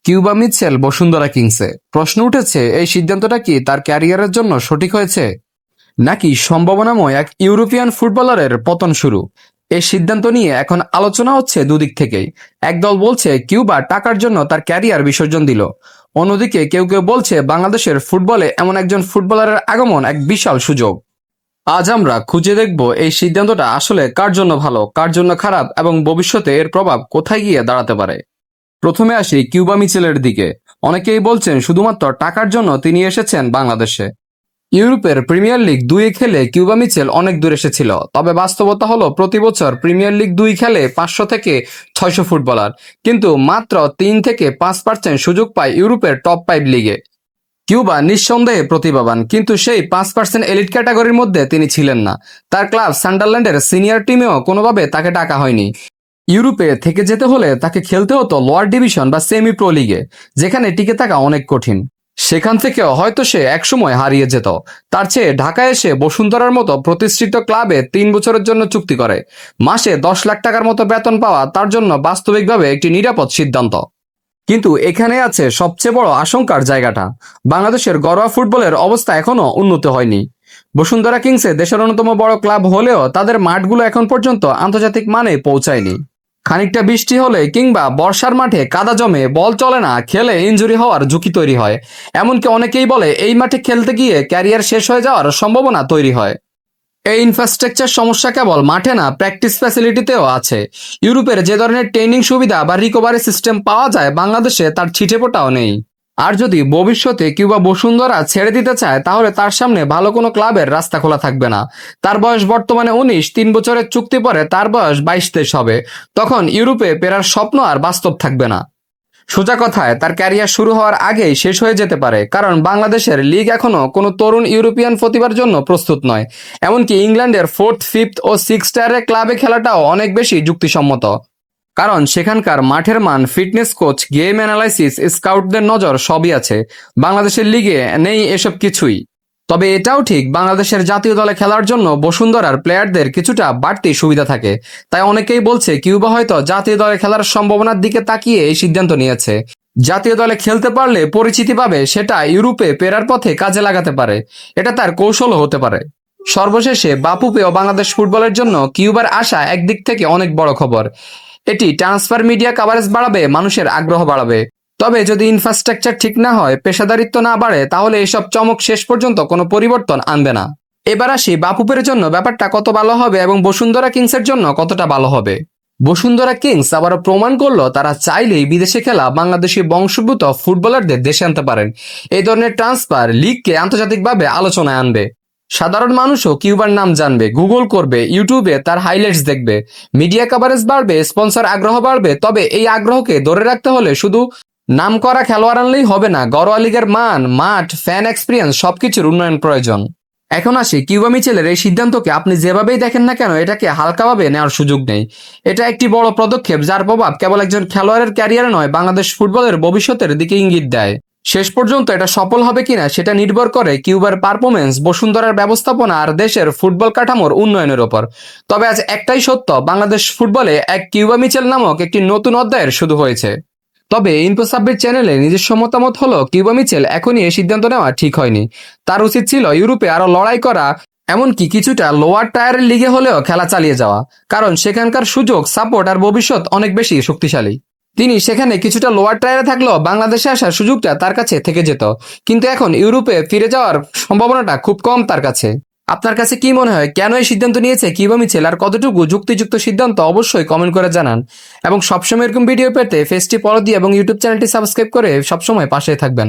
Cuba Mitchell Bashundhara কিংসে। প্রশ্ন উঠেছে, এই সিদ্ধান্তটা কি তার ক্যারিয়ারের জন্য সঠিক হয়েছে, নাকি সম্ভাবনাময় এক ইউরোপিয়ান ফুটবলারের পতন শুরু? এই সিদ্ধান্ত নিয়ে এখন আলোচনা হচ্ছে দুদিক থেকেই। একদল বলছে কিউবা টাকার জন্য তার ক্যারিয়ার বিসর্জন দিল, অন্যদিকে কেউ কেউ বলছে বাংলাদেশের ফুটবলে এমন একজন ফুটবলারের আগমন এক বিশাল সুযোগ। আজ আমরা খুঁজে দেখব এই সিদ্ধান্তটা আসলে কার জন্য ভালো, কার জন্য খারাপ, এবং ভবিষ্যতে এর প্রভাব কোথায় গিয়ে দাঁড়াতে পারে। প্রথমে আসি কিউবা মিচেলের দিকে। অনেকেই বলছেন শুধুমাত্র টাকার জন্য তিনি এসেছেন বাংলাদেশে। ইউরোপের প্রিমিয়ার লিগ 2 খেলে কিউবা মিচেল অনেক দূর এসেছিল, তবে বাস্তবতা হলো প্রতি বছর প্রিমিয়ার লিগ 2 খেলে 500 থেকে 600 ফুটবলার, কিন্তু মাত্র 3 থেকে 5% সুযোগ পায় ইউরোপের টপ 5 লিগে। কিউবা নিঃসন্দেহে প্রতিভাবান, কিন্তু সেই 5% এলিট ক্যাটাগরির মধ্যে তিনি ছিলেন না। তার ক্লাব সান্ডারল্যান্ডের সিনিয়র টিমেও কোনোভাবে তাকে ডাকা হয়নি। ইউরোপে থেকে যেতে হলে তাকে খেলতে হতো লোয়ার ডিভিশন বা সেমি প্রো লিগে, যেখানে টিকে থাকা অনেক কঠিন। সেখান থেকেও হয়তো সে একসময় হারিয়ে যেত। তার চেয়ে ঢাকায় এসে বসুন্ধরার মতো প্রতিষ্ঠিত ক্লাবে 3 বছরের জন্য চুক্তি করে মাসে 10 লাখ টাকার মতো বেতন পাওয়া তার জন্য বাস্তবিকভাবে একটি নিরাপদ সিদ্ধান্ত। কিন্তু এখানে আছে সবচেয়ে বড় আশঙ্কার জায়গাটা। বাংলাদেশের ঘরোয়া ফুটবলের অবস্থা এখনো উন্নত হয়নি। বসুন্ধরা কিংসে দেশের অন্যতম বড় ক্লাব হলেও তাদের মাঠগুলো এখন পর্যন্ত আন্তর্জাতিক মানে পৌঁছায়নি। খানিকটা বৃষ্টি হলে কিংবা বর্ষার মাঠে কাদা জমে বল চলে না, খেলে ইনজুরি হওয়ার ঝুঁকি তৈরি হয়। এমনকি অনেকেই বলে এই মাঠে খেলতে গিয়ে ক্যারিয়ার শেষ হয়ে যাওয়ার সম্ভাবনা তৈরি হয়। এই ইনফ্রাস্ট্রাকচার সমস্যা কেবল মাঠে না, প্র্যাকটিস ফ্যাসিলিটিতেও আছে। ইউরোপের যে ধরনের ট্রেনিং সুবিধা বা রিকভারি সিস্টেম পাওয়া যায় বাংলাদেশে তার ছিটেফোঁটাও নেই। আর যদি ভবিষ্যতে কিংবা বসুন্ধরা ছেড়ে দিতে চায়, তাহলে তার সামনে ভালো কোনো ক্লাবের রাস্তা খোলা থাকবে না। তার বয়স বর্তমানে 19, 3 বছরের চুক্তি পরে তার বয়স 22-23 হবে। তখন ইউরোপে ফেরার স্বপ্ন আর বাস্তব থাকবে না। সোজা কথায় তার ক্যারিয়ার শুরু হওয়ার আগেই শেষ হয়ে যেতে পারে, কারণ বাংলাদেশের লিগ এখনো কোনো তরুণ ইউরোপিয়ান প্রতিভার জন্য প্রস্তুত নয়। এমনকি ইংল্যান্ডের 4th, 5th ও 6th টায়ারের ক্লাবে খেলাটাও অনেক বেশি যুক্তিসম্মত, কারণ সেখানকার মাঠের মান, ফিটনেস কোচ, গেম অ্যানালাইসিস, স্কাউটদের নজর সবই আছে। বাংলাদেশের লিগে নেই এসব কিছুই। তবে এটাও ঠিক, বাংলাদেশের জাতীয় দলে খেলার জন্য বসুন্ধরার প্লেয়ারদের কিছুটা বাড়তি সুবিধা থাকে। তাই অনেকেই বলছে কিউবা হয়তো জাতীয় দলে খেলার সম্ভাবনার দিকে তাকিয়ে এই সিদ্ধান্ত নিয়েছে। জাতীয় দলে খেলতে পারলে পরিচিতি পাবে, সেটা ইউরোপে ফেরার পথে কাজে লাগাতে পারে। এটা তার কৌশলও হতে পারে। সর্বশেষে বাপু পেও বাংলাদেশ ফুটবলের জন্য কিউবার আসা একদিক থেকে অনেক বড় খবর। এটি ট্রান্সফার মিডিয়া কভারেজ বাড়াবে, মানুষের আগ্রহ বাড়াবে। তবে যদি ইনফ্রাস্ট্রাকচার ঠিক না হয়, পেশাদারিত্ব না বাড়ে, তাহলে এসব চমক শেষ পর্যন্ত কোনো পরিবর্তন আনবে না। এবার আসি বাপুপের জন্য ব্যাপারটা কত ভালো হবে এবং বসুন্ধরা কিংসের জন্য কতটা ভালো হবে। বসুন্ধরা কিংস আবারও প্রমাণ করলো তারা চাইলেই বিদেশে খেলা বাংলাদেশি বংশোদ্ভূত ফুটবলারদের দেশে আনতে পারেন। এই ধরনের ট্রান্সফার লিগকে আন্তর্জাতিকভাবে আলোচনায় আনবে। সাধারণ মানুষও কিউবার নাম জানবে, গুগল করবে, ইউটিউবে তার হাইলাইটস দেখবে, মিডিয়া কভারেজ বাড়বে, স্পন্সর আগ্রহ বাড়বে। তবে এই আগ্রহকে ধরে রাখতে হলে শুধু নাম করা খেলোয়াড় আনলেই হবে না। ঘরোয়া লিগের মান, মাঠ, ফ্যান এক্সপিরিয়েন্স সবকিছুর উন্নয়ন প্রয়োজন। এখন আসি কিউবা মিচেলের এই সিদ্ধান্তকে আপনি যেভাবেই দেখেন না কেন, এটাকে হালকাভাবে নেওয়ার সুযোগ নেই। এটা একটি বড় পদক্ষেপ যার প্রভাব কেবল একজন খেলোয়াড়ের ক্যারিয়ারে নয়, বাংলাদেশ ফুটবলের ভবিষ্যতের দিকে ইঙ্গিত দেয়। শেষ পর্যন্ত এটা সফল হবে কিনা সেটা নির্ভর করে কিউবার পারফরমেন্স, বসুন্ধরার ব্যবস্থাপনা আর দেশের ফুটবল কাঠামোর উন্নয়নের ওপর। তবে আজ একটাই সত্য, বাংলাদেশ ফুটবলে এক কিউবা মিচেল নামক একটি নতুন অধ্যায়ের শুরু হয়েছে। তবে ইনফোসাব্বির চ্যানেলে নিজস্ব মতামত হলো কিউবা মিচেল এখনই এই সিদ্ধান্ত নেওয়া ঠিক হয়নি। তার উচিত ছিল ইউরোপে আরো লড়াই করা, এমনকি কিছুটা লোয়ার টায়ারের লিগে হলেও খেলা চালিয়ে যাওয়া, কারণ সেখানকার সুযোগ, সাপোর্ট আর ভবিষ্যৎ অনেক বেশি শক্তিশালী। তিনি সেখানে কিছুটা লোয়ার টায়ারে থাকলেও বাংলাদেশে আসার সুযোগটা তার কাছে থেকে যেত, কিন্তু এখন ইউরোপে ফিরে যাওয়ার সম্ভাবনাটা খুব কম তার কাছে। আপনার কাছে কি মনে হয়, কেন এই সিদ্ধান্ত নিয়েছে কিউবা মিচেল, আর কতটুকু যুক্তিযুক্ত সিদ্ধান্ত? অবশ্যই কমেন্ট করে জানান। এবং সবসময় এরকম ভিডিও পেতে পেজটি ফলো দিয়ে এবং ইউটিউব চ্যানেলটি সাবস্ক্রাইব করে সবসময় পাশে থাকবেন।